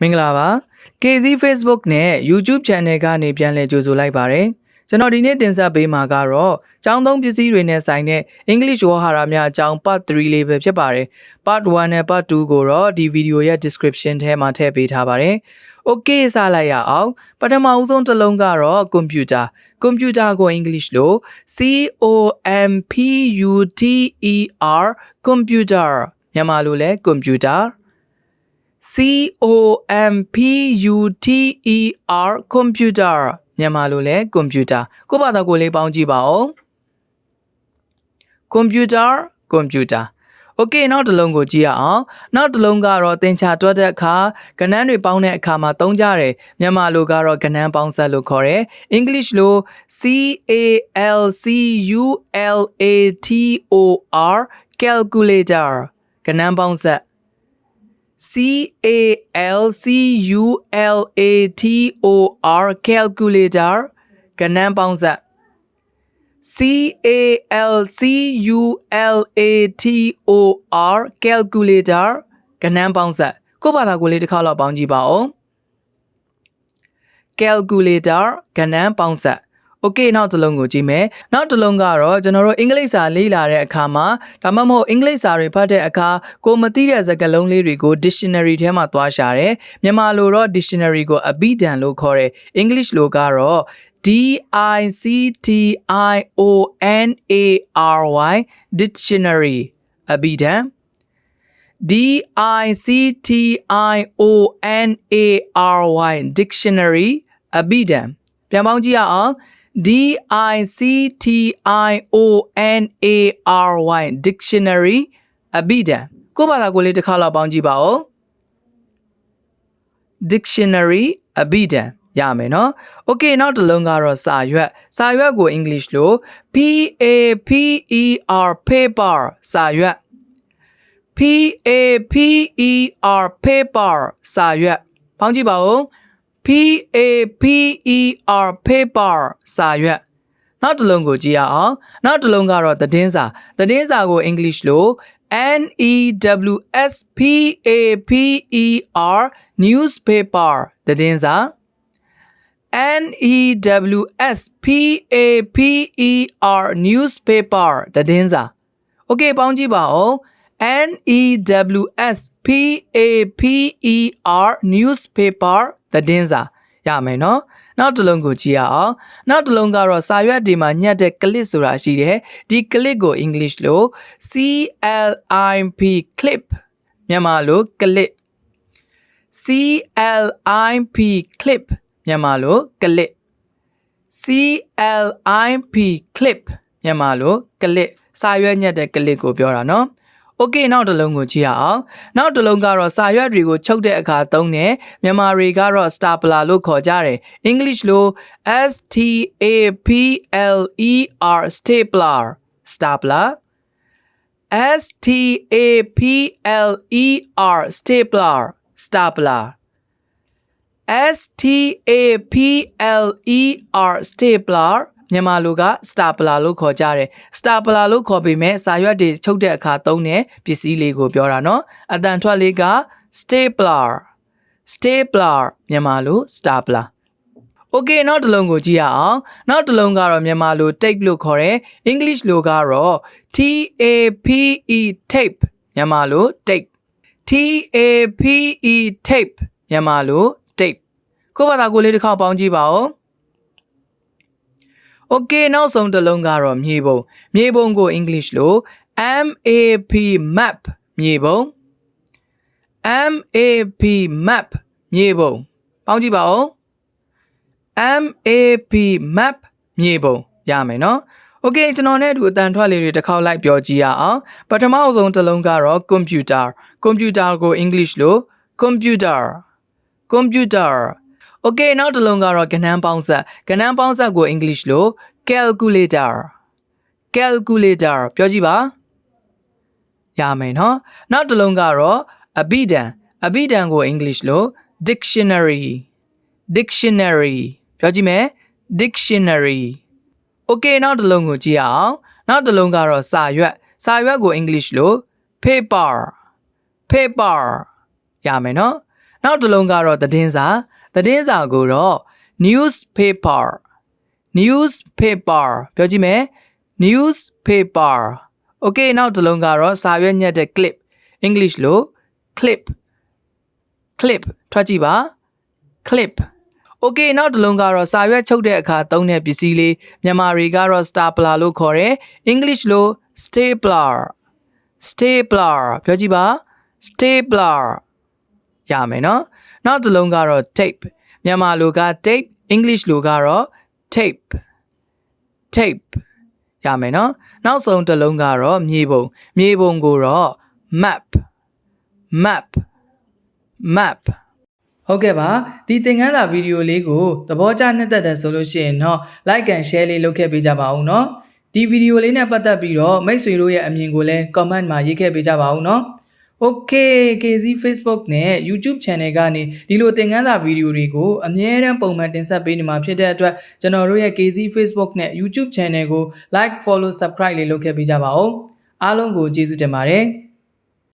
မင်္ဂလာပါ K Zee Facebook နဲ့ YouTube Channel ကနေပြန်လည်ကြိုဆိုလိုက်ပါတယ်ကျွန်တော်ဒီနေ့တင်ဆက်ပေးမှာကတော့ကျောင်းသုံးပစ္စည်းတွေနဲ့ဆိုင်တဲ့ English ဝေါ်ဟာရများအကြောင်း Part 3 လေးပဲဖြစ်ပါတယ် Part 1နဲ့ Part 2ကိုတော့ဒီဗီဒီယိုရဲ့ description ထဲမှာထည့်ပေးထားပါတယ် Okay စလိုက်ရအောင်ပထမအဦးဆုံးတစ်လုံးကတော့ computer ကို English လို့ COMPUTER computer မြန်မာလိုလဲ computer COMPUTER computer မြန်မာလိုလဲ computer ကိုဘာသာကိုလေးပေါင်းကြည့်ပါဦး computer Okay နောက်တစ်လုံးကိုကြည့်ရအောင်နောက်တစ်လုံးကတော့သင်္ချာတွက်တဲ့အခါကဏ္ဍတွေပေါင်းတဲ့အခါမှာသုံးကြတယ်မြန်မာလိုကတော့ကဏ္ဍပေါင်းဆက်လို့ခေါ်တယ် English လို CALCULATOR calculator ကဏ္ဍပေါင်းဆက် CALCULATOR calculator ကဏ္ဍပေါင်းဆက် CALCULATOR calculator ကဏ္ဍပေါင်းဆက်ကိုဘာသာကိုလေးတစ်ခါလောက်ပေါင်းကြည့်ပါဦး calculator ကဏ္ဍပေါင်းဆက် Okay နောက်တစ်လုံးကိုကြည့်မယ်နောက်တစ်လုံးကတော့ကျွန်တော်တို့အင်္ဂလိပ်စာလေ့လာတဲ့အခါမှာဒါမှမဟုတ်အင်္ဂလိပ်စာတွေဖတ်တဲ့အခါကိုမသိတဲ့စကားလုံးလေးတွေကို dictionary ထဲမှာသွားရှာတယ်မြန်မာလိုတော့ dictionary ကိုအဘိဓာန်လို့ခေါ်တယ် English လိုကတော့ DICTIONARY dictionary အဘိဓာန် DICTIONARY dictionary အဘိဓာန်ပြန်ပေါင်းကြည့်ရအောင်DICTIONARY dictionary အဘိဓာန်ကိုဘာသာကိုလေးတစ်ခါလောက်ပေါင်းကြည့်ပါဦး dictionary အဘိဓာန်ရမယ်နော် Okay နောက်တစ်လုံးကတော့စာရွက်ကို English လို့ PAPER paper စာရွက် PAPER paper စာရွက်ပေါင်းကြည့်ပါဦး PAPER paper စာရွက်နောက်တစ်လုံးကိုကြည့်ရအောင်နောက်တစ်လုံးကတော့သတင်းစာကို English လို့ NEWSPAPER newspaper သတင်းစာ NEWSPAPER newspaper သတင်းစာ Okay ပေါင်းကြည့်ပါဦး NEWSPAPER newspaper သတင်းစာရမယ်နော်နောက်တစ်လုံးကိုကြည့်ရအောင်နောက်တစ်လုံးကတော့စာရွက်တွေမှာညှက်တဲ့ clip ဆိုတာရှိတယ်ဒီ clip ကို English လို့ CLIP clip မြန်မာလို clip CLIP clip မြန်မာလို clip CLIP clip မြန်မာလို clip စာရွက်ညှက်တဲ့ clip ကိုပြောတာနော်Okay နောက်တစ်လုံးကိုကြည့်ရအောင်နောက်တစ်လုံးကတော့စာရွက်တွေကိုချုပ်တဲ့အခါသုံးတယ်မြန်မာတွေကတော့ stapler လို့ခေါ်ကြတယ် English လို့ STAPLER stapler STAPLER STAPLER stapler stapler မြန်မာလိုက stapler လို့ခေါ်ကြတယ် stapler လို့ခေါ်ပေမဲ့စာရွက်တွေချုပ်တဲ့အခါသုံးတဲ့ပစ္စည်းလေးကိုပြောတာနော်အတန်ထွက်လေးက stapler မြန်မာလို stapler Okay နောက်တစ်လုံးကိုကြည့်ရအောင်နောက်တစ်လုံးကတော့မြန်မာလို tape လို့ခေါ်တယ် English လိုကတော့ TAPE tape မြန်မာလို tape TAPE tape မြန်မာလို tape ကိုဘာသာကိုလေးတစ်ခေါက်ပေါင်းကြည့်ပါဦးOkay နောက်ဆုံးတစ်လုံးကတော့မြေပုံကို English လို့ MAP map မြေပုံ MAP map မြေပုံပေါင်းကြည့်ပါဦး MAP map မြေပုံရမယ်နော် Okay ကျွန်တော်နဲ့အတူအတန်ထွက်လေးတွေတစ်ခေါက်လိုက်ပြောကြည့်ရအောင်ပထမအဆုံးတစ်လုံးကတော့ computer ကို English လို့ computer Okay နောက်တစ်လုံးကတော့ကဏ္ဍပေါင်းဆက်ကို English လို့ calculator ပြောကြည့်ပါရမယ်နော်နောက်တစ်လုံးကတော့အဘိဓာန်ကို English လို့ dictionary ပြောကြည့်မယ် dictionary Okay နောက်တစ်လုံးကိုကြည့်ရအောင်နောက်တစ်လုံးကတော့စာရွက်ကို English လို့ paper ရမယ်နော် နောက်တစ်လုံးကတော့သတင်းစာကိုတော့ newspaper ပြောကြည့်မယ် newspaper okay နောက်တစ်လုံးကတော့စာရွက်ညက်တဲ့ clip English လို့ clip ထွက်ကြည့်ပါ clip okay နောက်တစ်လုံးကတော့စာရွက်ချုပ်တဲ့အခါသုံးတဲ့ပစ္စည်းလေးမြန်မာတွေကတော့ stapler လို့ခေါ်တယ် English လို့ stapler ပြောကြည့်ပါ stapler ရမယ်နော်နောက်တစ်လုံးကတော့ tape မြန်မာလိုက tape English လိုကတော့ tape ရမယ်နော်နောက်ဆုံးတစ်လုံးကတော့မြေပုံကိုတော့ map ဟုတ်ကဲ့ပါဒီသင်ခန်းစာဗီဒီယိုလေးကိုသဘောကျနှစ်သက်တယ်ဆိုလို့ရှိရင်တော့ like and share လေးလုပ်ခဲ့ပေးကြပါဦးเนาะဒီဗီဒီယိုလေးနဲ့ပတ်သက်ပြီးတော့မိတ်ဆွေတို့ရဲ့အမြင်ကိုလည်း comment မှာရေးခဲ့ပေးကြပါဦးเนาะ Okay K Zee Facebook နဲ့ YouTube channel ကနေဒီလိုသင်ခန်းစာဗီဒီယိုတွေကိုအမြဲတမ်းပုံမှန်တင်ဆက်ပေးနေမှာဖြစ်တဲ့အတွက်ကျွန်တော်တို့ရဲ့ K Zee Facebook နဲ့ YouTube channel ကို like follow subscribe လေးလုပ်ခဲ့ပေးကြပါဦးအားလုံးကိုကျေးဇူးတင်ပါတယ်